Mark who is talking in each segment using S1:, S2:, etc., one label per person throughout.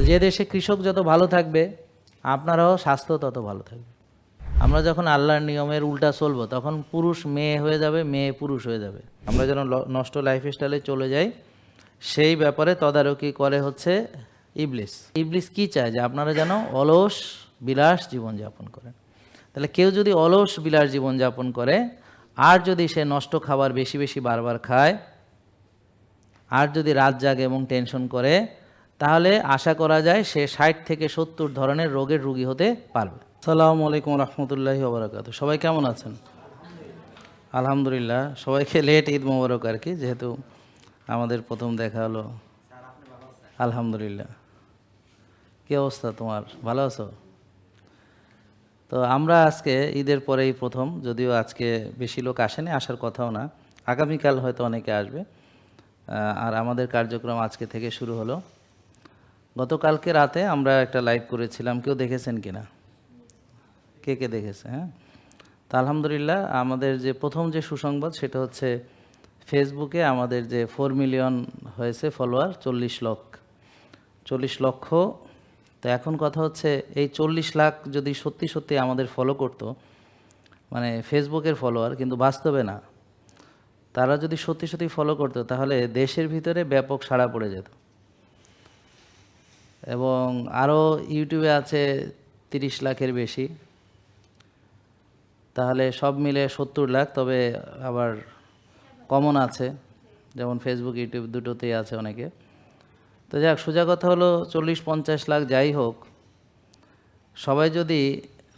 S1: যে দেশে কৃষক যত ভালো থাকবে আপনারাও স্বাস্থ্য তত ভালো থাকবে। আমরা যখন আল্লাহর নিয়মের উল্টা চলবো তখন পুরুষ মেয়ে হয়ে যাবে, মেয়ে পুরুষ হয়ে যাবে। আমরা যেন নষ্ট লাইফস্টাইলে চলে যাই সেই ব্যাপারে তদারকি করে হচ্ছে ইবলিস। ইবলিস কি চায়? যে আপনারা যেন অলস বিলাস জীবনযাপন করেন। তাহলে কেউ যদি অলস বিলাস জীবনযাপন করে আর যদি সে নষ্ট খাবার বেশি বেশি বারবার খায় আর যদি রাত জাগে এবং টেনশন করে, তাহলে আশা করা যায় সে 60 থেকে 70 ধরনের রোগের রোগী হতে পারবে। আসসালামু আলাইকুম রহমতুল্লাহি ওয়া বারাকাতুহু। সবাই কেমন আছেন? আলহামদুলিল্লাহ। সবাইকে লেট ঈদ মোবারক আর কি, যেহেতু আমাদের প্রথম দেখা হলো। আলহামদুলিল্লাহ। কী অবস্থা তোমার? ভালো আছো? তো আমরা আজকে ঈদের পরেই প্রথম, যদিও আজকে বেশি লোক আসেনি, আসার কথাও না, আগামীকাল হয়তো অনেকে আসবে। আর আমাদের কার্যক্রম আজকে থেকে শুরু হলো। গতকালকে রাতে আমরা একটা লাইভ করেছিলাম, কেউ দেখেছেন কিনা? কে কে দেখেছে? হ্যাঁ, তা আলহামদুলিল্লাহ। আমাদের যে প্রথম যে সুসংবাদ সেটা হচ্ছে ফেসবুকে আমাদের যে 4 মিলিয়ন হয়েছে ফলোয়ার, 40 লক্ষ। তো এখন কথা হচ্ছে এই 40 লাখ যদি সত্যি সত্যি আমাদের ফলো করতো, মানে ফেসবুকের ফলোয়ার, কিন্তু বাস্তবে না, তারা যদি সত্যি সত্যি ফলো করতো তাহলে দেশের ভিতরে ব্যাপক সাড়া পড়ে যেত। এবং আরও ইউটিউবে আছে 30 লাখের বেশি, তাহলে সব মিলে 70 লাখ। তবে আবার কমন আছে, যেমন ফেসবুক ইউটিউব দুটোতেই আছে অনেকে। তো যাক, সোজা কথা হলো 40-50 লাখ যাই হোক, সবাই যদি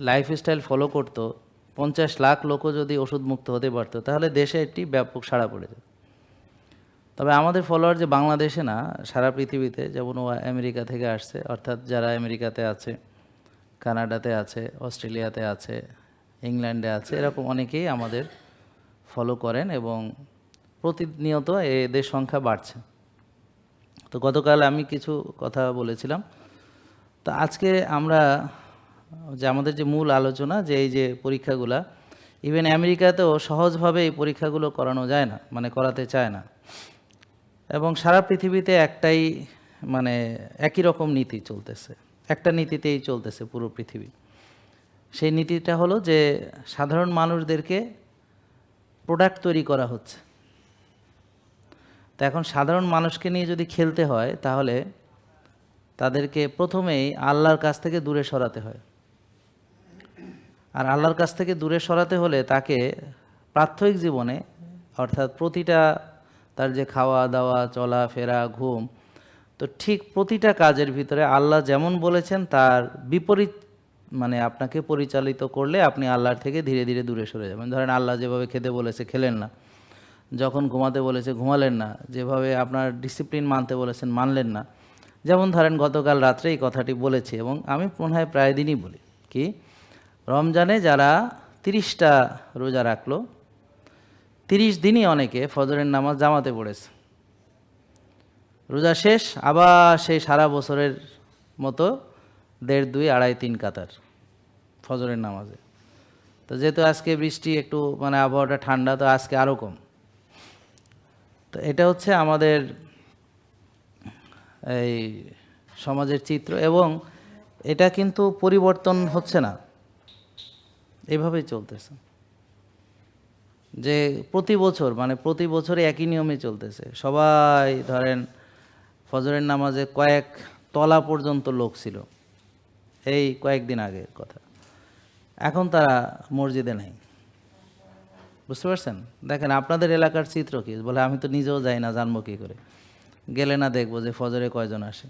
S1: লাইফস্টাইল ফলো করতো, 50 লাখ লোকও যদি ওষুধ মুক্ত হতে পারতো, তাহলে দেশে একটি ব্যাপক সাড়া পড়ে যেত। তবে আমাদের ফলোয়ার যে বাংলাদেশে না, সারা পৃথিবীতে, যেমন ও আমেরিকা থেকে আসছে, অর্থাৎ যারা আমেরিকাতে আছে, কানাডাতে আছে, অস্ট্রেলিয়াতে আছে, ইংল্যান্ডে আছে, এরকম অনেকেই আমাদের ফলো করেন এবং প্রতিনিয়ত এদের সংখ্যা বাড়ছে। তো গতকাল আমি কিছু কথা বলেছিলাম। তো আজকে আমরা যে আমাদের যে মূল আলোচনা, যে এই যে পরীক্ষাগুলা, ইভেন আমেরিকাতেও সহজভাবে এই পরীক্ষাগুলো করানো যায় না, মানে করাতে চায় না। এবং সারা পৃথিবীতে একটাই, মানে একই রকম নীতি চলতেছে, একটা নীতিতেই চলতেছে পুরো পৃথিবী। সেই নীতিটা হলো যে সাধারণ মানুষদেরকে প্রোডাক্ট তৈরি করা হচ্ছে। তো এখন সাধারণ মানুষকে নিয়ে যদি খেলতে হয়, তাহলে তাদেরকে প্রথমেই আল্লাহর কাছ থেকে দূরে সরাতে হয়। আর আল্লাহর কাছ থেকে দূরে সরাতে হলে তাকে প্রাত্যহিক জীবনে, অর্থাৎ প্রতিটা তার যে খাওয়া দাওয়া, চলা ফেরা, ঘুম, তো ঠিক প্রতিটা কাজের ভিতরে আল্লাহ যেমন বলেছেন তার বিপরীত, মানে আপনাকে পরিচালিত করলে আপনি আল্লাহর থেকে ধীরে ধীরে দূরে সরে যাবেন। ধরেন আল্লাহ যেভাবে খেতে বলেছে খেলেন না, যখন ঘুমাতে বলেছে ঘুমালেন না, যেভাবে আপনার ডিসিপ্লিন মানতে বলেছেন মানলেন না। যেমন ধরেন গতকাল রাত্রে এই কথাটি বলেছি এবং আমি মনে হয় প্রায় দিনই বলি, কি রমজানে যারা 30টা রোজা রাখলো, 30 দিনই অনেকে ফজরের নামাজ জামাতে পড়েছে। রোজা শেষ আবার সেই সারা বছরের মতো 1.5, 2, 2.5, 3 কাতার ফজরের নামাজে। তো যেহেতু আজকে বৃষ্টি, একটু মানে আবহাওয়াটা ঠান্ডা, তো আজকে আরও কম। তো এটা হচ্ছে আমাদের এই সমাজের চিত্র, এবং এটা কিন্তু পরিবর্তন হচ্ছে না, এভাবেই চলতেছে। যে প্রতি বছর, মানে প্রতি বছরে একই নিয়মে চলতেছে। সবাই ধরেন ফজরের নামাজে কয়েক তলা পর্যন্ত লোক ছিল এই কয়েকদিন আগের কথা, এখন তারা মসজিদে নেই। বুঝতে পারছেন? দেখেন আপনাদের এলাকার চিত্র কি। বলে আমি তো নিজেও যাই না, জানবো কী করে? গেলে না দেখবো যে ফজরে কয়জন আসে।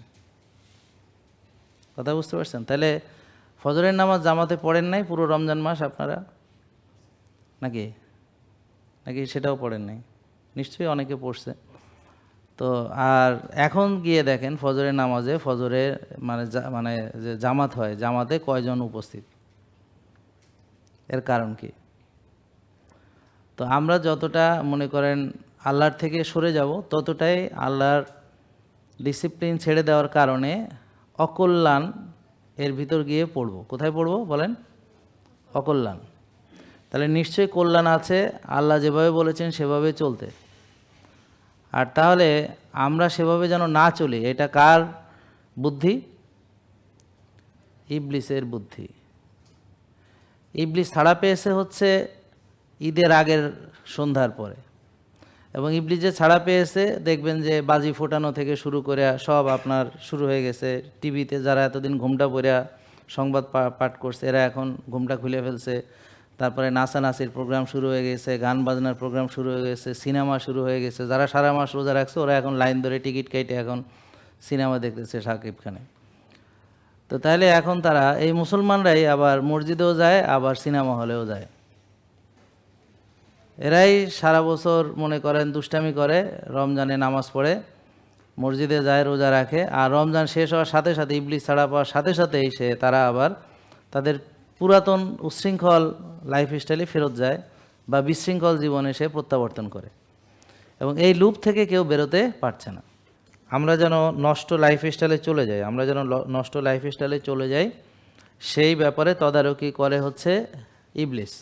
S1: কথা বুঝতে পারছেন? তাহলে ফজরের নামাজ জামাতে পড়েন নাই পুরো রমজান মাস আপনারা, নাকি নাকি সেটাও পড়েন নাই? নিশ্চয়ই অনেকে পড়ছে। তো আর এখন গিয়ে দেখেন ফজরের নামাজে, ফজরের মানে যে জামাত হয়, জামাতে কয়জন উপস্থিত, এর কারণ কি? তো আমরা যতটা মনে করেন আল্লাহর থেকে সরে যাব, ততটাই আল্লাহর ডিসিপ্লিন ছেড়ে দেওয়ার কারণে অকল্যাণ এর ভিতর গিয়ে পড়ব। কোথায় পড়ব বলেন? অকল্যাণ। তাহলে নিশ্চয়ই কল্যাণ আছে আল্লাহ যেভাবে বলেছেন সেভাবে চলতে। আর তাহলে আমরা সেভাবে যেন না চলি, এটা কার বুদ্ধি? ইবলিসের বুদ্ধি। ইবলিস ছাড়া পেয়েছে হচ্ছে ঈদের আগের সন্ধ্যার পরে, এবং ইবলিস যে ছাড়া পেয়েছে দেখবেন যে বাজি ফোটানো থেকে শুরু করে সব আপনার শুরু হয়ে গেছে। টিভিতে যারা এতদিন ঘুমটা পড়ে সংবাদ পাঠ করছে এরা এখন ঘুমটা খুলে ফেলছে। তারপরে নাচানাচির প্রোগ্রাম শুরু হয়ে গেছে, গান বাজনার প্রোগ্রাম শুরু হয়ে গেছে, সিনেমা শুরু হয়ে গেছে। যারা সারা মাস রোজা রাখছে ওরা এখন লাইন ধরে টিকিট কেটে এখন সিনেমা দেখতেছে শাকিব খানে। তো তাহলে এখন তারা এই মুসলমানরাই আবার মসজিদেও যায়, আবার সিনেমা হলেও যায়। এরাই সারা বছর মনে করেন দুষ্টামি করে, রমজানে নামাজ পড়ে, মসজিদে যায়, রোজা রাখে, আর রমজান শেষ হওয়ার সাথে সাথে ইবলিস ছাড়া পাওয়ার সাথে সাথেই তারা আবার তাদের পুরাতন উচ্ছৃঙ্খল লাইফস্টাইলে ফেরত যায় বা বিশৃঙ্খল জীবনে সে প্রত্যাবর্তন করে, এবং এই লুপ থেকে কেউ বেরোতে পারছে না। আমরা যেন নষ্ট লাইফস্টাইলে চলে যাই, নষ্ট লাইফস্টাইলে চলে যাই, সেই ব্যাপারে তদারকি করে হচ্ছে ইবলিস।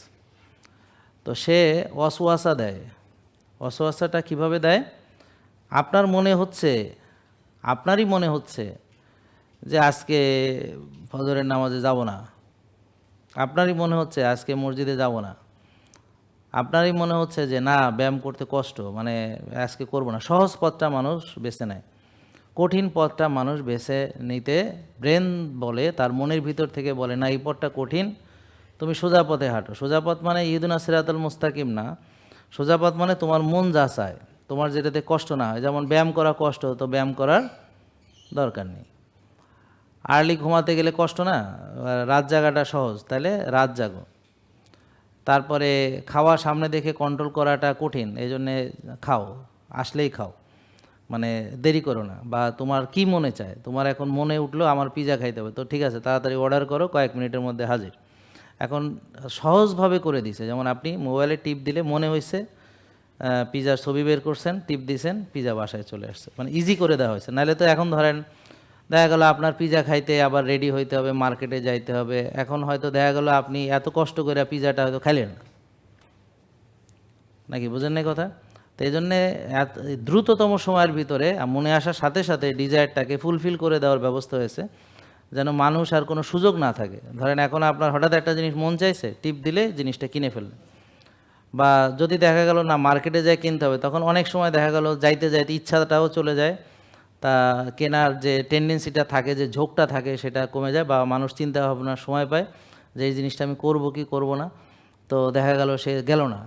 S1: তো সে ওয়াসওয়াসা দেয়। ওয়াসওয়াসাটা কিভাবে দেয়? আপনারই মনে হচ্ছে যে আজকে ফজরের নামাজে যাব না, আপনারই মনে হচ্ছে আজকে মসজিদে যাব না, আপনারই মনে হচ্ছে যে না ব্যায়াম করতে কষ্ট, মানে আজকে করব না। সহজ পথটা মানুষ বেছে নেয়, কঠিন পথটা মানুষ বেছে নিতে ব্রেন বলে, তার মনের ভিতর থেকে বলে না এই পথটা কঠিন, তুমি সোজা পথে হাঁটো। সোজা পথ মানে ইহদিনা সিরাতাল মুস্তাকিম না, সোজা পথ মানে তোমার মন যা চায়, তোমার যেটাতে কষ্ট না হয়। যেমন ব্যায়াম করা কষ্ট, তো ব্যায়াম করার দরকার নেই। আর্লি ঘুমাতে গেলে কষ্ট না, রাত জাগাটা সহজ, তাহলে রাত জাগো। তারপরে খাওয়া সামনে দেখে কন্ট্রোল করাটা কঠিন, এই জন্যে খাও, আসলেই খাও, মানে দেরি করো না। বা তোমার কি মনে চায়, তোমার এখন মনে উঠলো আমার পিজা খাইতে হবে, তো ঠিক আছে তাড়াতাড়ি অর্ডার করো, কয়েক মিনিটের মধ্যে হাজির। এখন সহজভাবে করে দিছে, যেমন আপনি মোবাইলে টিপ দিলে মনে হয়েছে পিজার ছবি বের করছেন, টিপ দিয়েছেন, পিজা বাসায় চলে আসছে, মানে ইজি করে দেওয়া হয়েছে। নাহলে তো এখন ধরেন দেখা গেল আপনার পিজা খাইতে আবার রেডি হইতে হবে, মার্কেটে যাইতে হবে। এখন হয়তো দেখা গেল আপনি এত কষ্ট করে পিজাটা হয়তো খাইলেন নাকি, বুঝেন না কথা? তো এই জন্যে দ্রুততম সময়ের ভিতরে মনে আসার সাথে সাথে ডিজায়ারটাকে ফুলফিল করে দেওয়ার ব্যবস্থা হয়েছে, যেন মানুষ আর কোনো সুযোগ না থাকে। ধরেন এখন আপনার হঠাৎ একটা জিনিস মন চাইছে, টিপ দিলে জিনিসটা কিনে ফেললেন। বা যদি দেখা গেল না মার্কেটে যাই কিনতে হবে, তখন অনেক সময় দেখা গেল যাইতে যাইতে ইচ্ছাটাও চলে যায়, তা কেনার যে টেন্ডেন্সিটা থাকে, যে ঝোঁকটা থাকে, সেটা কমে যায়, বা মানুষ চিন্তা ভাবনার সময় পায় যে এই জিনিসটা আমি করব কি করব না, তো দেখা গেল সে গেল না,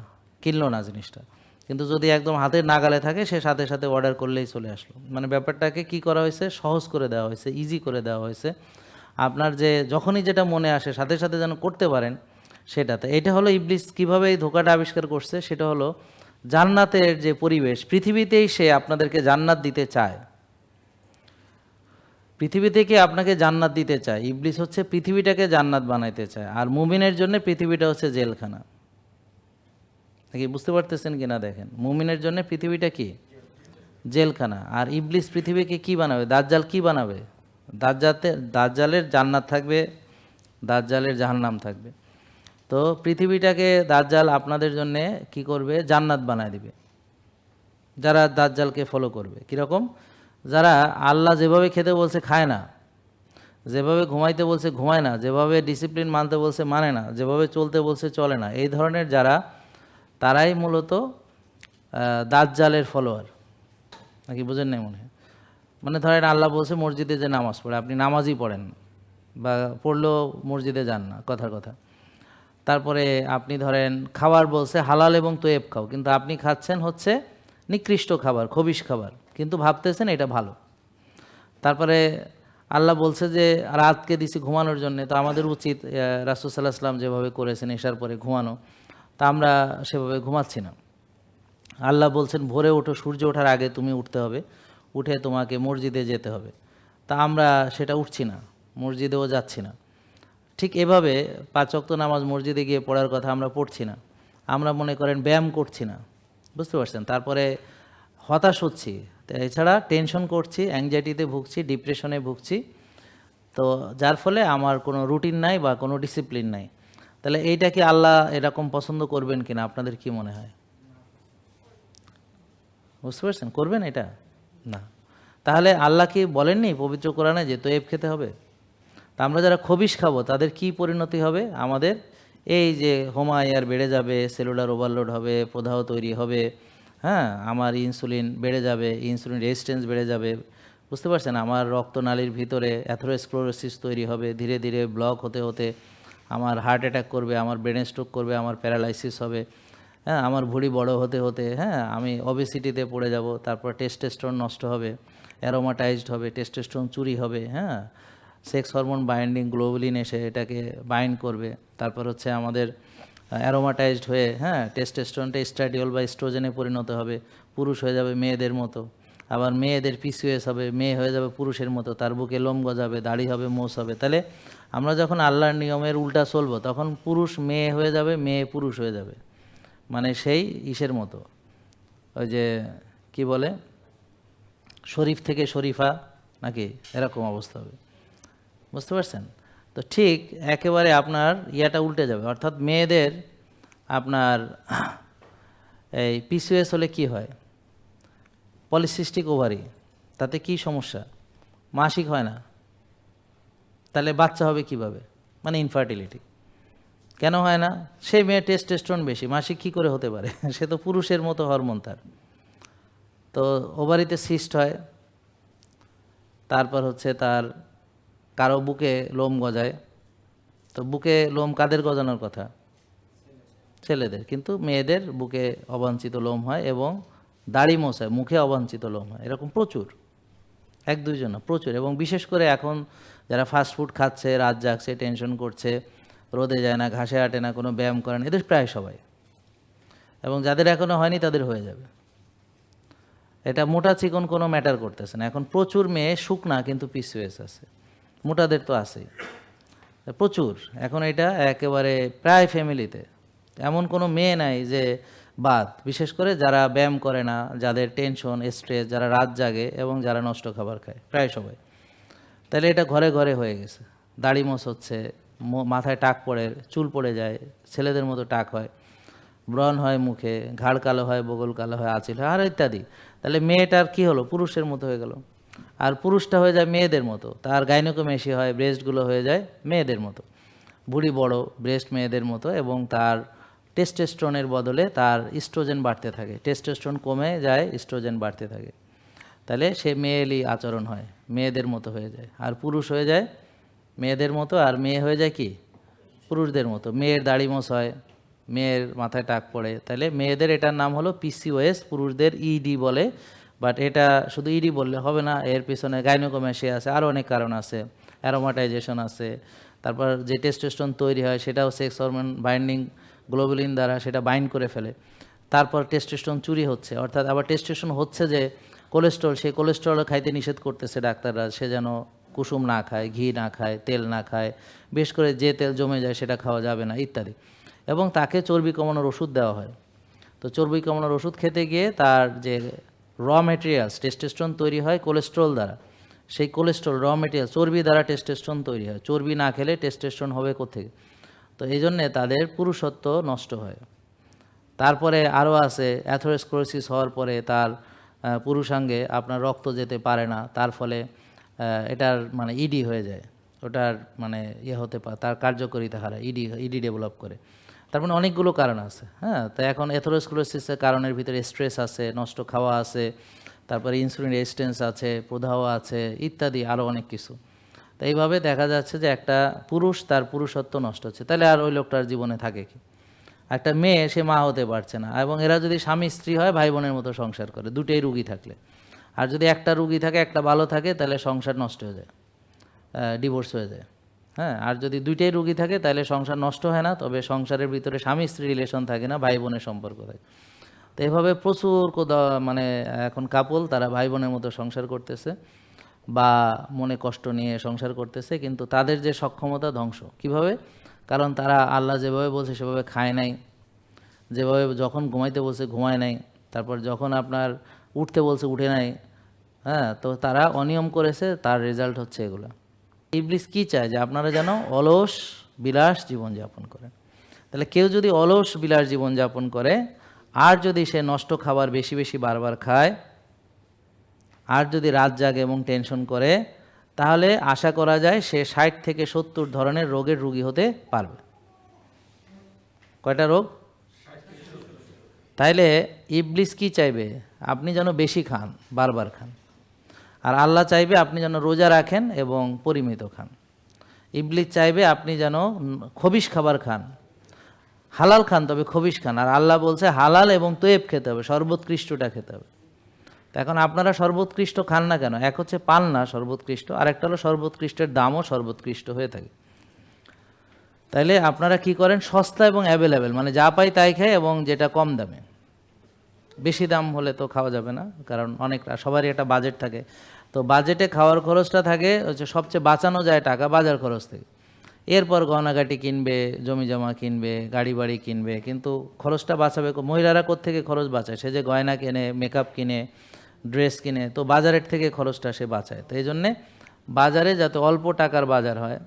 S1: কিনলো না জিনিসটা। কিন্তু যদি একদম হাতের নাগালে থাকে সে সাথে সাথে অর্ডার করলেই চলে আসলো। মানে ব্যাপারটাকে কি করা হয়েছে, সহজ করে দেওয়া হয়েছে, ইজি করে দেওয়া হয়েছে। আপনার যে যখনই যেটা মনে আসে সাথে সাথে যেন করতে পারেন সেটাতে। এটা হলো ইবলিস কিভাবে এই ধোঁকাটা আবিষ্কার করছে, সেটা হলো জান্নাতের যে পরিবেশ, পৃথিবীতেই সে আপনাদেরকে জান্নাত দিতে চায়, পৃথিবী থেকে আপনাকে জান্নাত দিতে চায়। ইবলিস হচ্ছে পৃথিবীটাকে জান্নাত বানাইতে চায়, আর মুমিনের জন্য পৃথিবীটা হচ্ছে জেলখানা। নাকি বুঝতে পারতেছেন কিনা দেখেন, মুমিনের জন্য পৃথিবীটা কি জেলখানা, আর ইবলিস পৃথিবীকে কি বানাবে, দাজ্জাল কি বানাবে, দাজ্জালের জান্নাত থাকবে, দাজ্জালের জাহান্নাম থাকবে। তো পৃথিবীটাকে দাজ্জাল আপনাদের জন্য কি করবে, জান্নাত বানায় দিবে যারা দাজ্জালকে ফলো করবে। কীরকম? যারা আল্লাহ যেভাবে খেতে বলছে খায় না, যেভাবে ঘুমাইতে বলছে ঘুমায় না, যেভাবে ডিসিপ্লিন মানতে বলছে মানে না, যেভাবে চলতে বলছে চলে না, এই ধরনের যারা, তারাই মূলত দাজ্জালের ফলোয়ার। নাকি বুঝেন নাই মনে হয়? মানে ধরেন আল্লাহ বলছে মসজিদে যে নামাজ পড়ে, আপনি নামাজই পড়েন বা পড়লেও মসজিদে যান না, কথার কথা। তারপরে আপনি ধরেন খাবার বলছে হালাল এবং তৈব খাও, কিন্তু আপনি খাচ্ছেন হচ্ছে নিকৃষ্ট খাবার, খবিশ খাবার, কিন্তু ভাবতেছেন এটা ভালো। তারপরে আল্লাহ বলছে যে রাতকে দিছি ঘুমানোর জন্য, তো আমাদের উচিত রাসূল সাল্লাল্লাহু আলাইহি ওয়াসাল্লাম যেভাবে করেছেন এশার পরে ঘুমানো, তা আমরা সেভাবে ঘুমাচ্ছি না। আল্লাহ বলছেন ভোরে ওঠো, সূর্য ওঠার আগে তুমি উঠতে হবে, উঠে তোমাকে মসজিদে যেতে হবে, তা আমরা সেটা উঠছি না, মসজিদেও যাচ্ছি না। ঠিক এভাবে 5 ওয়াক্ত নামাজ মসজিদে গিয়ে পড়ার কথা আমরা পড়ছি না, আমরা মনে করেন ব্যায়াম করছি না, বুঝতে পারছেন? তারপরে হতাশ হচ্ছি, এছাড়া টেনশন করছি, অ্যাংজাইটিতে ভুগছি, ডিপ্রেশনে ভুগছি, তো যার ফলে আমার কোনো রুটিন নাই বা কোনো ডিসিপ্লিন নাই। তাহলে এইটা কি আল্লাহ এরকম পছন্দ করবেন কিনা, আপনাদের কি মনে হয়? বুঝতে পারছেন? করবেন এটা? না। তাহলে আল্লাহ কি বলেননি পবিত্র কোরআনে যে তৈব খেতে হবে? তা আমরা যারা খবিশ খাবো তাদের কি পরিণতি হবে? আমাদের এই যে হোমায়ার বেড়ে যাবে, সেলুলার ওভারলোড হবে, প্রদাহ তৈরি হবে, হ্যাঁ, আমার ইনসুলিন বেড়ে যাবে, ইনসুলিন রেজিস্ট্যান্স বেড়ে যাবে, বুঝতে পারছেন? আমার রক্তনালীর ভিতরে অ্যাথেরোস্ক্লেরোসিস তৈরি হবে, ধীরে ধীরে ব্লক হতে হতে আমার হার্ট অ্যাটাক করবে, আমার ব্রেন স্ট্রোক করবে, আমার প্যারালাইসিস হবে, হ্যাঁ, আমার ভুঁড়ি বড় হতে হতে, হ্যাঁ, আমি অবেসিটিতে পড়ে যাব, তারপর টেস্টোস্টেরন নষ্ট হবে, অ্যারোমাটাইজড হবে, টেস্টোস্টেরন চুরি হবে, হ্যাঁ, সেক্স হরমোন বাইন্ডিং গ্লোবুলিন এসে এটাকে বাইন্ড করবে, তারপর হচ্ছে আমাদের অ্যারোমাটাইজড হয়ে, হ্যাঁ, টেস্টোস্টেরনটা এস্ট্রাডিওল বা এস্ট্রোজেনে পরিণত হবে, পুরুষ হয়ে যাবে মেয়েদের মতো। আবার মেয়েদের পিসিওএস হবে, মেয়ে হয়ে যাবে পুরুষের মতো, তার বুকে লোম গজাবে, দাড়ি হবে, মোষ হবে। তাহলে আমরা যখন আল্লাহর নিয়মের উল্টা চলবো তখন পুরুষ মেয়ে হয়ে যাবে, মেয়ে পুরুষ হয়ে যাবে, মানে সেই ইসের মতো, ওই যে কি বলে, শরীফ থেকে শরীফা নাকি, এরকম অবস্থা হবে, বুঝতে পারছেন? তো ঠিক একেবারে আপনার ইয়াটা উল্টে যাবে, অর্থাৎ মেয়েদের আপনার এই পিসিওএস হলে কি হয়, পলিসিস্টিক ওভারি, তাতে কি সমস্যা, মাসিক হয় না, তাহলে বাচ্চা হবে কিভাবে, মানে ইনফার্টিলিটি। কেন হয় না? সেই মেয়ে টেস্টোস্টেরন বেশি, মাসিক কী করে হতে পারে? সে তো পুরুষের মতো হরমোন তার। তো ওভারিতে সিস্ট হয়, তারপর হচ্ছে তার কারো বুকে লোম গজায়। তো বুকে লোম কাদের গজানোর কথা? ছেলেদের, কিন্তু মেয়েদের বুকে অবাঞ্ছিত লোম হয় এবং দাড়ি মোছ হয়, মুখে অবাঞ্ছিত লোম হয়, এরকম প্রচুর, এক দুইজন না, প্রচুর। এবং বিশেষ করে এখন যারা ফাস্টফুড খাচ্ছে, রাত জাগছে, টেনশন করছে, রোদে যায় না, ঘাসে আটে না, কোনো ব্যায়াম করে না, এদের প্রায় সবাই। এবং যাদের এখনও হয়নি তাদের হয়ে যাবে। এটা মোটা চিকন কোনো ম্যাটার করতেছে না। এখন প্রচুর মেয়ে শুকনা কিন্তু পিসিওএস আছে, মোটাদের তো আছেই প্রচুর। এখন এটা একেবারে প্রায় ফ্যামিলিতে, এমন কোনো মেয়ে নাই যে বাদ, বিশেষ করে যারা ব্যায়াম করে না, যাদের টেনশন স্ট্রেস, যারা রাত জাগে এবং যারা নষ্ট খাবার খায়, প্রায় সবাই। তাহলে এটা ঘরে ঘরে হয়ে গেছে। দাড়ি মোছ হচ্ছে, মাথায় টাক পড়ে, চুল পড়ে যায়, ছেলেদের মতো টাক হয়, ব্রণ হয় মুখে, ঘাড় কালো হয়, বগল কালো হয়, আঁচিল হয়, আর ইত্যাদি। তাহলে মেয়েটার কি হলো? পুরুষের মতো হয়ে গেল। আর পুরুষটা হয়ে যায় মেয়েদের মতো, তার গাইনোকোমেশি হয়, ব্রেস্টগুলো হয়ে যায় মেয়েদের মতো, ভুঁড়ি বড়, ব্রেস্ট মেয়েদের মতো, এবং তার টেস্টোস্টেরনের বদলে তার ইস্ট্রোজেন বাড়তে থাকে, টেস্টোস্টেরন কমে যায়, ইস্ট্রোজেন বাড়তে থাকে। তাহলে সে মেয়েলি আচরণ হয়, মেয়েদের মতো হয়ে যায়। আর পুরুষ হয়ে যায় মেয়েদের মতো, আর মেয়ে হয়ে যায় কি পুরুষদের মতো। মেয়ের দাড়ি মোছ হয়, মেয়ের মাথায় টাক পড়ে। তাহলে মেয়েদের এটার নাম হলো পিসিওএস, পুরুষদের ইডি বলে। বাট এটা শুধু ইডি বললে হবে না, এর পিছনে গাইনোকোমেশিয়া আছে, আরও অনেক কারণ আছে, অ্যারোমাটাইজেশন আছে, তারপর যে টেস্টোস্টেরন তৈরি হয় সেটাও সেক্স হরমোন বাইন্ডিং গ্লোবুলিন দ্বারা সেটা বাইন্ড করে ফেলে। তারপর টেস্টোস্টেরন চুরি হচ্ছে, অর্থাৎ আবার টেস্টোস্টেরন হচ্ছে যে কোলেস্ট্রল, সেই কোলেস্ট্রলও খাইতে নিষেধ করতেছে ডাক্তাররা, সে যেন কুসুম না খায়, ঘি না খায়, তেল না খায়, বিশেষ করে যে তেল জমে যায় সেটা খাওয়া যাবে না ইত্যাদি। এবং তাকে চর্বি কমানোর ওষুধ দেওয়া হয়। তো চর্বি কমানোর ওষুধ খেতে গিয়ে তার যে র ম্যাটেরিয়ালস, টেস্টোস্টেরন তৈরি হয় কোলেস্ট্রল দ্বারা, সেই কোলেস্ট্রল র ম্যাটেরিয়াল চর্বি দ্বারা টেস্টোস্টেরন তৈরি হয়। চর্বি না খেলে টেস্টোস্টেরন হবে কোত্থেকে? তো এই জন্যে তাদের পুরুষত্ব নষ্ট হয়। তারপরে আরও আছে, অ্যাথেরোস্ক্লেরোসিস হওয়ার পরে তার পুরুষাঙ্গে আপনার রক্ত যেতে পারে না, তার ফলে এটার মানে ইডি হয়ে যায়, ওটার মানে ইয়ে হতে পারে, তার কার্যকারিতা হারায়, ইডি ডেভেলপ করে। তার মানে অনেকগুলো কারণ আছে। হ্যাঁ, তো এখন অ্যাথেরোস্ক্লেরোসিসের কারণের ভিতরে স্ট্রেস আছে, নষ্ট খাওয়া আছে, তারপরে ইনসুলিন রেজিস্ট্যান্স আছে, প্রদাহ আছে ইত্যাদি, আরও অনেক কিছু। তো এইভাবে দেখা যাচ্ছে যে একটা পুরুষ তার পুরুষত্ব নষ্ট হচ্ছে। তাহলে আর ওই লোকটার জীবনে থাকে কি? একটা মেয়ে, সে মা হতে পারছে না, এবং এরা যদি স্বামী স্ত্রী হয় ভাই বোনের মতো সংসার করে, দুটোই রুগী থাকলে। আর যদি একটা রুগী থাকে একটা ভালো থাকে তাহলে সংসার নষ্ট হয়ে যায়, ডিভোর্স হয়ে যায়। হ্যাঁ, আর যদি দুইটাই রুগী থাকে তাহলে সংসার নষ্ট হয় না, তবে সংসারের ভিতরে স্বামী স্ত্রী রিলেশন থাকে না, ভাই বোনের সম্পর্ক থাকে। তো এভাবে প্রচুর মানে এখন কাপল তারা ভাই বোনের মতো সংসার করতেছে বা মনে কষ্ট নিয়ে সংসার করতেছে, কিন্তু তাদের যে সক্ষমতা ধ্বংস। কিভাবে? কারণ তারা আল্লাহ যেভাবে বলছে সেভাবে খায় নাই, যেভাবে যখন ঘুমাইতে বলছে ঘুমায় নাই, তারপর যখন আপনার উঠতে বলছে উঠে নাই। হ্যাঁ, তো তারা অনিয়ম করেছে, তার রেজাল্ট হচ্ছে এগুলো। ইবলিস কি চায়? যে আপনারা যেন অলস বিলাস জীবনযাপন করেন। তাহলে কেউ যদি অলস বিলাস জীবনযাপন করে, আর যদি সে নষ্ট খাবার বেশি বেশি বারবার খায়, আর যদি রাত জাগে এবং টেনশন করে, তাহলে আশা করা যায় সে 60 থেকে 70 ধরনের রোগের রোগী হতে পারবে। কয়টা রোগ? তাইলে ইবলিস কি চাইবে? আপনি যেন বেশি খান, বারবার খান। আর আল্লাহ চাইবে আপনি যেন রোজা রাখেন এবং পরিমিত খান। ইবলিস চাইবে আপনি যেন খবিশ খাবার খান, হালাল খান তবে খবিশ খান। আর আল্লাহ বলছে হালাল এবং তৈব খেতে হবে, সর্বোৎকৃষ্টটা খেতে হবে। এখন আপনারা সর্বোৎকৃষ্ট খান না কেন? এক হচ্ছে পান না সর্বোৎকৃষ্ট, আর একটা হলো সর্বোৎকৃষ্টের দামও সর্বোৎকৃষ্ট হয়ে থাকে। তাইলে আপনারা কি করেন? সস্তা এবং অ্যাভেলেবেল, মানে যা পাই তাই খায় এবং যেটা কম দামে। বেশি দাম হলে তো খাওয়া যাবে না, কারণ অনেক সবারই একটা বাজেট থাকে। তো বাজেটে খাওয়ার খরচটা থাকে হচ্ছে সবচেয়ে বাঁচানো যায় টাকা বাজার খরচ থেকে। এরপর গহনাগাটি কিনবে, জমি জমা কিনবে, গাড়ি বাড়ি কিনবে, কিন্তু খরচটা বাঁচাবে। মহিলারা কোত্থেকে খরচ বাঁচায়? সে যে গয়না কিনে, মেকআপ কিনে, ড্রেস কিনে, তো বাজারের থেকে খরচটা সে বাঁচায়। তো এই জন্যে বাজারে যাতে অল্প টাকার বাজার হয়,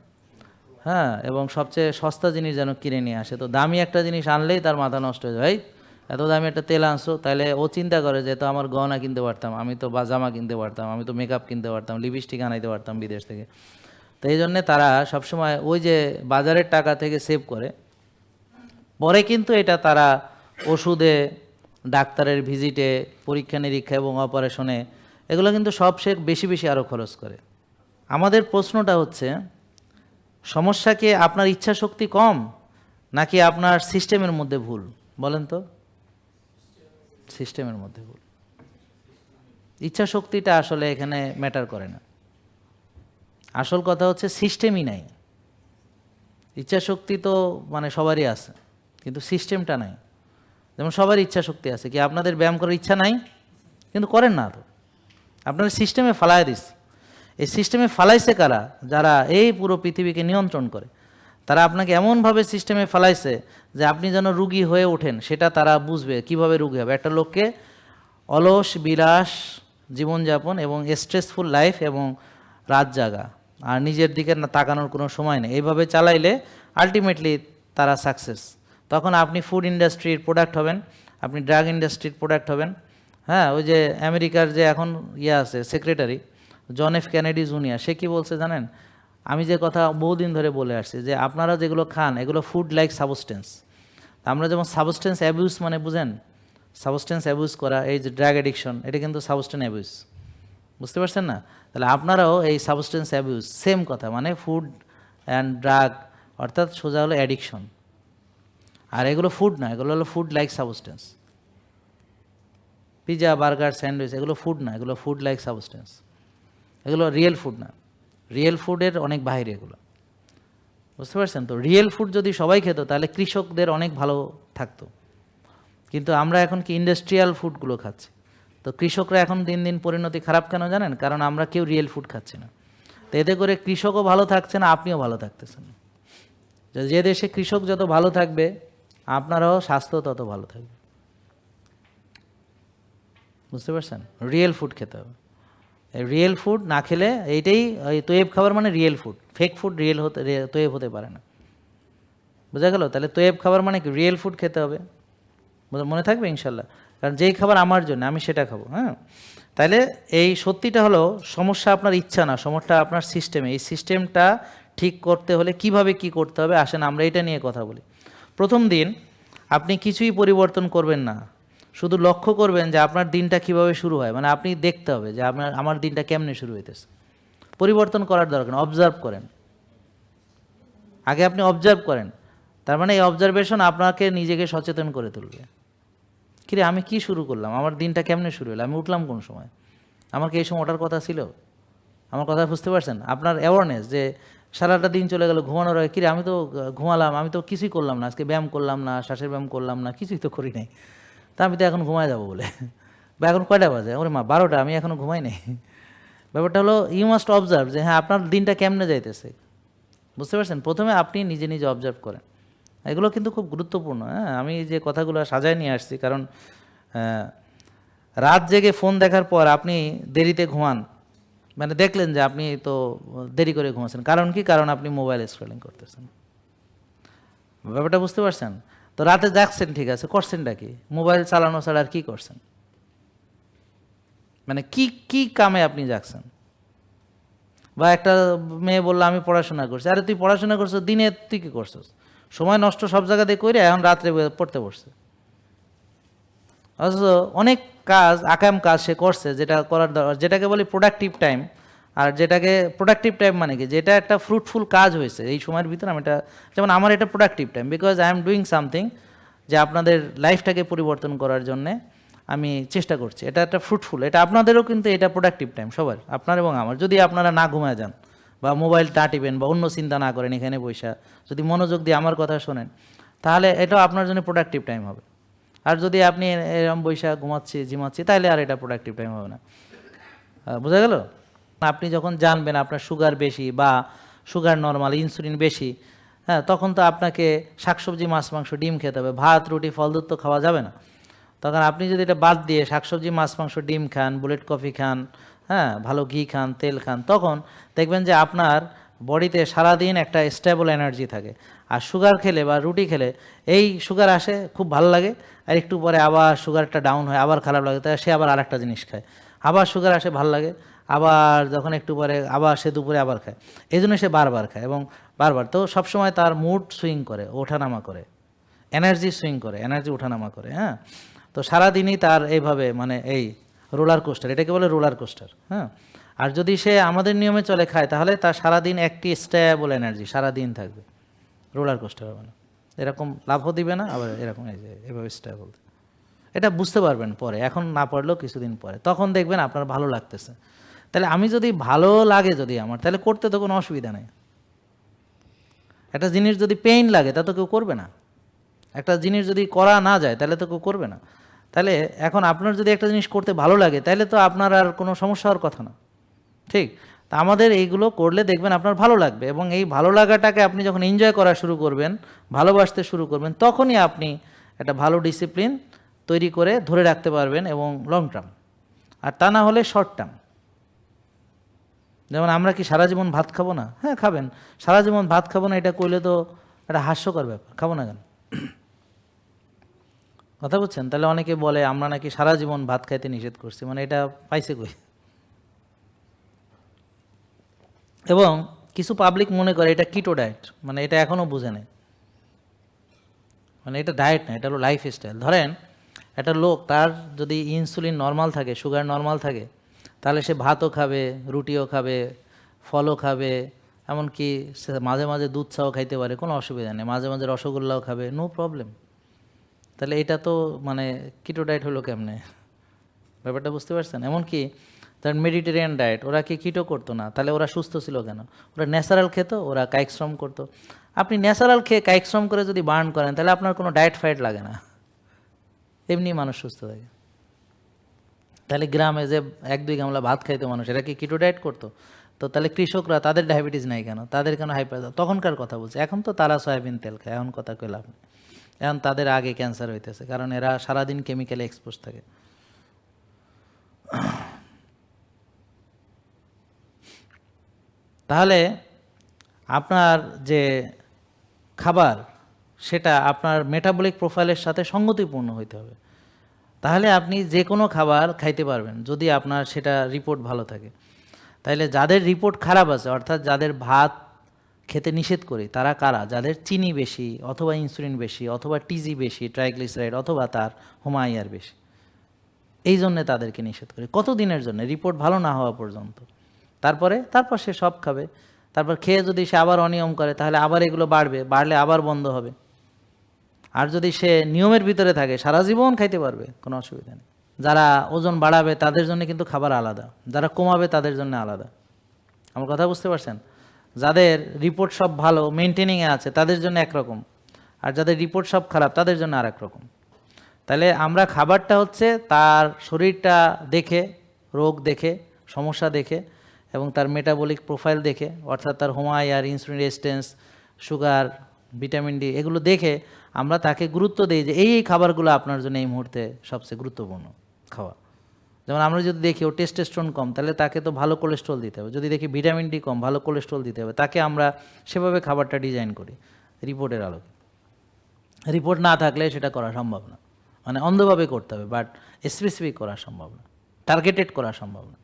S1: হ্যাঁ, এবং সবচেয়ে সস্তা জিনিস যেন কিনে নিয়ে আসে। তো দামি একটা জিনিস আনলেই তার মাথা নষ্ট হয়ে যায়। এত দামি একটা তেল আনছো, তাহলে ও চিন্তা করে যে তো আমার গহনা কিনতে পারতাম, আমি তো বা জামা কিনতে পারতাম, আমি তো মেকআপ কিনতে পারতাম, লিপস্টিক আনাইতে পারতাম বিদেশ থেকে। তো এই জন্যে তারা সবসময় ওই যে বাজারের টাকা থেকে সেভ করে, পরে কিন্তু এটা তারা ওষুধে, ডাক্তারের ভিজিটে, পরীক্ষা নিরীক্ষা এবং অপারেশনে, এগুলো কিন্তু সব সে বেশি বেশি আরও খরচ করে। আমাদের প্রশ্নটা হচ্ছে, সমস্যা কি আপনার ইচ্ছা শক্তি কম নাকি আপনার সিস্টেমের মধ্যে ভুল? বলেন তো। সিস্টেমের মধ্যে ভুল। ইচ্ছা শক্তিটা আসলে এখানে ম্যাটার করে না। আসল কথা হচ্ছে সিস্টেমই নাই। ইচ্ছা শক্তি তো মানে সবারই আছে, কিন্তু সিস্টেমটা নাই। যেমন সবার ইচ্ছা শক্তি আছে, কি আপনাদের ব্যায়াম করার ইচ্ছা নাই? কিন্তু করেন না তো। আপনার সিস্টেমে ফালায় দিস। এই সিস্টেমে ফালাইছে কারা? যারা এই পুরো পৃথিবীকে নিয়ন্ত্রণ করে। তারা আপনাকে এমনভাবে সিস্টেমে ফালাইছে যে আপনি যেন রুগী হয়ে ওঠেন, সেটা তারা বুঝবে কিভাবে রুগী হবে। একটা লোককে অলস বিলাস জীবনযাপন এবং স্ট্রেসফুল লাইফ এবং রাত জাগা আর নিজের দিকে না তাকানোর কোনো সময় নেই, এইভাবে চালাইলে আলটিমেটলি তারা সাকসেস। তখন আপনি ফুড ইন্ডাস্ট্রির প্রোডাক্ট হবেন, আপনি ড্রাগ ইন্ডাস্ট্রির প্রোডাক্ট হবেন। হ্যাঁ, ওই যে আমেরিকার যে এখন আছে secretary John F Kennedy junior, সে কী বলছে জানেন? আমি যে কথা বহুদিন ধরে বলে আসছি যে আপনারা যেগুলো খান এগুলো ফুড লাইক সাবস্টেন্স। আমরা যেমন সাবস্টেন্স অ্যাবিউজ মানে বুঝেন? সাবস্টেন্স অ্যাবিউজ করা, এই যে ড্রাগ অ্যাডিকশন, এটা কিন্তু সাবস্টেন্স অ্যাবিউজ। বুঝতে পারছেন না? তাহলে আপনারাও এই সাবস্টেন্স অ্যাবিউজ, সেম কথা, মানে ফুড অ্যান্ড ড্রাগ, অর্থাৎ সোজা হলো অ্যাডিকশন। আর এগুলো ফুড না, এগুলো হলো food like substance. Pizza, burger, sandwich এগুলো ফুড না, এগুলো ফুড লাইক সাবস্টেন্স। এগুলো রিয়েল ফুড না, রিয়েল ফুডের অনেক বাইরে এগুলো। বুঝতে পারছেন তো? রিয়েল ফুড যদি সবাই খেত তাহলে কৃষকদের অনেক ভালো থাকতো। কিন্তু আমরা এখন কি ইন্ডাস্ট্রিয়াল ফুডগুলো খাচ্ছি। তো কৃষকরা এখন দিন দিন পরিণতি খারাপ কেন জানেন? কারণ আমরা কেউ রিয়েল ফুড খাচ্ছি না। তো এতে করে কৃষকও ভালো থাকছে না, আপনিও ভালো থাকতেছেন। যে দেশে কৃষক যত ভালো থাকবে আপনারাও স্বাস্থ্য তত ভালো থাকবে। বুঝতে পারছেন? রিয়েল ফুড খেতে হবে। রিয়েল ফুড না খেলে এইটাই, ওই তৈব খাবার মানে real food. Fake food real হতে তৈব হতে পারে না। বোঝা গেল? তাহলে তৈব খাবার মানে কি? রিয়েল ফুড খেতে হবে। মনে থাকবে ইনশাল্লাহ? কারণ যেই খাবার আমার জন্য আমি সেটা খাবো। হ্যাঁ, তাহলে এই সত্যিটা হলো সমস্যা আপনার ইচ্ছা না, সমস্যা আপনার সিস্টেমে। এই সিস্টেমটা ঠিক করতে হলে কিভাবে কি করতে হবে, আসেন আমরা এটা নিয়ে কথা বলি। প্রথম দিন আপনি কিছুই পরিবর্তন করবেন না, শুধু লক্ষ্য করবেন যে আপনার দিনটা কিভাবে শুরু হয়। মানে আপনি দেখতে হবে যে আমার দিনটা কেমনে শুরু হইতেছে। পরিবর্তন করার দরকার না, অবজার্ভ করেন। আগে আপনি অবজার্ভ করেন, তার মানে এই অবজারভেশন আপনাকে নিজেকে সচেতন করে তুলবে। কিরে আমি কি শুরু করলাম, আমার দিনটা কেমনে শুরু হলো, আমি উঠলাম কোন সময়, আমার কি এই সময় ওঠার কথা ছিল? আমার কথা বুঝতে পারছেন? আপনার অ্যাওয়ারনেস যে সারাটা দিন চলে গেল ঘুমানোর হয়, কিরে আমি তো ঘুমালাম, আমি তো কিছুই করলাম না, আজকে ব্যায়াম করলাম না, শ্বাসের ব্যায়াম করলাম না, কিছুই তো করি নাই, তা আমি তো এখন ঘুমায় যাবো বলে। বা এখন কয়টা বাজে? ওরে মা 12টা, আমি এখনও ঘুমাই নাই। ব্যাপারটা হলো ইউ মাস্ট অবজার্ভ যে হ্যাঁ আপনার দিনটা কেমনে যাইতেছে। বুঝতে পারছেন? প্রথমে আপনি নিজে নিজে অবজার্ভ করেন। এগুলো কিন্তু খুব গুরুত্বপূর্ণ। হ্যাঁ, আমি যে কথাগুলো সাজায় নিয়ে আসছি, কারণ রাত জেগে ফোন দেখার পর আপনি দেরিতে ঘুমান, মানে দেখলেন যে আপনি তো দেরি করে ঘুমাচ্ছেন, কারণ কি? কারণ আপনি মোবাইল স্ক্রলিং করতেছেন। ব্যাপারটা বুঝতে পারছেন? তো রাতে জাগছেন, ঠিক আছে, করছেনটা কি? মোবাইল চালানো ছাড়া আর কি করছেন? মানে কি কি কামে আপনি জাগছেন? বা একটা মেয়ে বললো আমি পড়াশোনা করছি, আরে তুই পড়াশোনা করছো দিনে, তুই কী করছিস? সময় নষ্ট সব জায়গাতে করে এখন রাত্রে পড়তে বসছে। অথচ অনেক কাজ, আকাম কাজ সে করছে যেটা করার দরকার, যেটাকে বলি প্রোডাক্টিভ টাইম। আর যেটাকে প্রোডাক্টিভ টাইম মানে কি, যেটা একটা ফ্রুটফুল কাজ হয়েছে এই সময়ের ভিতরে, আমি এটা, যেমন আমার এটা productive time, because I am doing something, যে আপনাদের লাইফটাকে পরিবর্তন করার জন্যে আমি চেষ্টা করছি। এটা একটা ফ্রুটফুল, এটা আপনাদেরও কিন্তু এটা প্রোডাক্টিভ টাইম সবার, আপনার এবং আমার। যদি আপনারা না ঘুমায় যান বা মোবাইল টা টিপেন বা অন্য চিন্তা না করেন, এখানে বৈশা যদি মনোযোগ দিয়ে আমার কথা শোনেন, তাহলে এটাও আপনার জন্য প্রোডাক্টিভ টাইম হবে। আর যদি আপনি এরকম বৈশা ঘুমাচ্ছি ঝিমাচ্ছি, তাহলে আর এটা প্রোডাক্টিভ টাইম হবে না। বোঝা গেল? আপনি যখন জানবেন আপনার সুগার বেশি বা সুগার নর্মাল, ইনসুলিন বেশি, হ্যাঁ, তখন তো আপনাকে শাকসবজি, মাছ, মাংস, ডিম খেতে হবে। ভাত, রুটি, ফল, দুধ তো খাওয়া যাবে না। তখন আপনি যদি এটা বাদ দিয়ে শাকসবজি, মাছ, মাংস, ডিম খান, বুলেট কফি খান, হ্যাঁ, ভালো ঘি খান, তেল খান, তখন দেখবেন যে আপনার বডিতে সারাদিন একটা স্টেবল এনার্জি থাকে। আর সুগার খেলে বা রুটি খেলে এই সুগার আসে, খুব ভালো লাগে, আর একটু পরে আবার সুগারটা ডাউন হয়, আবার খারাপ লাগে, তাই সে আবার আরেকটা জিনিস খায়। আবার সুগার আসে, ভালো লাগে, আবার যখন একটু পরে আবার সে দুপুরে আবার খায়। এই জন্য সে বারবার খায় এবং বারবার। তো সবসময় তার মুড সুইং করে, ওঠানামা করে, এনার্জি সুইং করে, এনার্জি ওঠানামা করে, হ্যাঁ। তো সারাদিনই তার এইভাবে মানে এই রোলার কোস্টার, এটাকে বলে রোলার কোস্টার, হ্যাঁ। আর যদি সে আমাদের নিয়মে চলে খায়, তাহলে তার সারাদিন একটি স্টেবল এনার্জি সারাদিন থাকবে, রোলার কোস্টার হবে না, এরকম লাভও দিবে না, আবার এরকম এই যে এভাবে স্টেবল। এটা বুঝতে পারবেন পরে, এখন না পড়লেও কিছুদিন পরে, তখন দেখবেন আপনার ভালো লাগতেছে। তাহলে আমি যদি ভালো লাগে যদি আমার, তাহলে করতে তো কোনো অসুবিধা নেই। একটা জিনিস যদি পেইন লাগে তা তো কেউ করবে না। একটা জিনিস যদি করা না যায় তাহলে তো কেউ করবে না। তাহলে এখন আপনার যদি একটা জিনিস করতে ভালো লাগে, তাহলে তো আপনার আর কোনো সমস্যা হওয়ার কথা না, ঠিক? তা আমাদের এইগুলো করলে দেখবেন আপনার ভালো লাগবে, এবং এই ভালো লাগাটাকে আপনি যখন এনজয় করা শুরু করবেন, ভালোবাসতে শুরু করবেন, তখনই আপনি একটা ভালো ডিসিপ্লিন তৈরি করে ধরে রাখতে পারবেন, এবং লং টার্ম। আর তা না হলে শর্ট টার্ম। যেমন আমরা কি সারা জীবন ভাত খাবো না? হ্যাঁ, খাবেন। সারা জীবন ভাত খাবো না এটা কইলে তো একটা হাস্যকর ব্যাপার, খাবো না কেন? কথা বুঝছেন? তাহলে অনেকে বলে আমরা নাকি সারা জীবন ভাত খাইতে নিষেধ করছি, মানে এটা পাইছে কই? এবং কিছু পাবলিক মনে করে এটা কিটো ডায়েট, মানে এটা এখনও বুঝে নেই, মানে এটা ডায়েট না, এটা হলো লাইফ স্টাইল। ধরেন একটা লোক, তার যদি ইনসুলিন নর্মাল থাকে, সুগার নর্মাল থাকে, তাহলে সে ভাতও খাবে, রুটিও খাবে, ফলও খাবে, এমনকি সে মাঝে মাঝে দুধ চাও খাইতে পারে, কোনো অসুবিধা নেই, মাঝে মাঝে রসগোল্লাও খাবে, নো প্রবলেম। তাহলে এটা তো মানে কিটো ডায়েট হলো কেমনে? ব্যাপারটা বুঝতে পারছেন? এমনকি তার মেডিটেরিয়ান ডায়েট, ওরা কি কিটো করতো না? তাহলে ওরা সুস্থ ছিল কেন? ওরা ন্যাচারাল খেত, ওরা কায়িক শ্রম করতো। আপনি ন্যাচারাল খেয়ে কায়িক শ্রম করে যদি বার্ন করেন, তাহলে আপনার কোনো ডায়েট ফাইট লাগে না, এমনি মানুষ সুস্থ থাকে। তাহলে গ্রামে যে 1-2 গামলা ভাত খাইতো মানুষ, এরা কি কিটো ডায়েট করতো? তো তাহলে কৃষকরা, তাদের ডায়াবেটিস নাই কেন? তাদের কেন হাইপার? তখনকার কথা বলছে, এখন তো তারা সয়াবিন তেল খায়, এখন কথা কইলাম না। এখন তাদের আগে ক্যান্সার হইতেছে, কারণ এরা সারাদিন কেমিক্যালে এক্সপোজ থাকে। তাহলে আপনার যে খাবার, সেটা আপনার মেটাবলিক প্রোফাইলের সাথে সঙ্গতিপূর্ণ হইতে হবে। তাহলে আপনি যে কোনো খাবার খাইতে পারবেন, যদি আপনার সেটা রিপোর্ট ভালো থাকে। তাইলে যাদের রিপোর্ট খারাপ আছে, অর্থাৎ যাদের ভাত খেতে নিষেধ করি, তারা কারা? যাদের চিনি বেশি, অথবা ইনসুলিন বেশি, অথবা টিজি বেশি, ট্রাইগ্লিসারাইড, অথবা তার হোমাইয়ার বেশি। এই জন্যে তাদেরকে নিষেধ করি। কতদিনের জন্য? রিপোর্ট ভালো না হওয়া পর্যন্ত। তারপর সে সব খাবে। তারপর খেয়ে যদি সে আবার অনিয়ম করে, তাহলে আবার এগুলো বাড়বে, বাড়লে আবার বন্ধ হবে। আর যদি সে নিয়মের ভিতরে থাকে, সারা জীবন খাইতে পারবে, কোনো অসুবিধা নেই। যারা ওজন বাড়াবে তাদের জন্য কিন্তু খাবার আলাদা, যারা কমাবে তাদের জন্য আলাদা। আমার কথা বুঝতে পারছেন? যাদের রিপোর্ট সব ভালো, মেনটেনিংয়ে আছে, তাদের জন্য একরকম, আর যাদের রিপোর্ট সব খারাপ তাদের জন্য আরেক রকম। তাহলে আমরা খাবারটা হচ্ছে তার শরীরটা দেখে, রোগ দেখে, সমস্যা দেখে, এবং তার মেটাবলিক প্রোফাইল দেখে, অর্থাৎ তার হোমাইয়ার, insulin resistance, sugar, vitamin D, এগুলো দেখে আমরা তাকে গুরুত্ব দিই যে এই খাবারগুলো আপনার জন্য এই মুহূর্তে সবচেয়ে গুরুত্বপূর্ণ খাওয়া। যেমন আমরা যদি দেখি ওর টেস্টোস্টেরন কম, তাহলে তাকে তো ভালো কোলেস্ট্রল দিতে হবে। যদি দেখি ভিটামিন ডি কম, ভালো কোলেস্ট্রল দিতে হবে। তাকে আমরা সেভাবে খাবারটা ডিজাইন করি রিপোর্টের আলোকে। রিপোর্ট না থাকলে সেটা করা সম্ভব না, মানে অন্ধভাবে করতে হবে, বাট স্পেসিফিক করা সম্ভব না, টার্গেটেড করা সম্ভব না।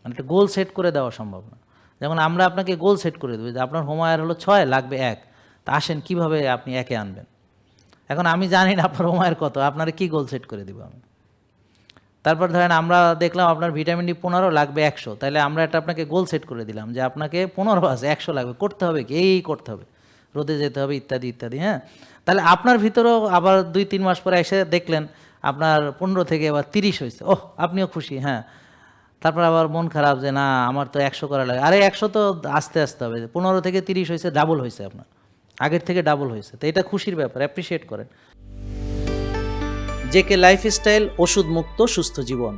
S1: মানে একটা গোল সেট করে দেওয়া সম্ভব না। যেমন আমরা আপনাকে গোল সেট করে দেবো যে আপনার হোমওয়ার হলো 6, লাগবে 1, তা আসেন কীভাবে আপনি 1-এ আনবেন। এখন আমি জানি না আপনার হোমওয়ার কত, আপনারা কী গোল সেট করে দিব আমি। তারপর ধরেন আমরা দেখলাম আপনার ভিটামিন ডি 15, লাগবে 100, তাহলে আমরা একটা আপনাকে গোল সেট করে দিলাম যে আপনাকে 15 আছে, 100 লাগবে, করতে হবে কি, এই করতে হবে, রোদে যেতে হবে, ইত্যাদি ইত্যাদি। হ্যাঁ, তাহলে আপনার ভিতরেও আবার 2-3 মাস পরে এসে দেখলেন আপনার 15 থেকে এবার 30 হয়েছে, ওহ আপনিও খুশি। হ্যাঁ, তারপর আবার মন খারাপ যে না আমার তো 100 করা লাগে, আরে 100 তো আস্তে আস্তে হবে, 15 থেকে 30 হয়েছে, ডাবল হয়েছে, আপনার আগের থেকে ডাবল হয়েছে, তো এটা খুশির ব্যাপার, অ্যাপ্রিসিয়েট করেন।
S2: জেকে লাইফস্টাইল, ওষুধ মুক্ত সুস্থ জীবন।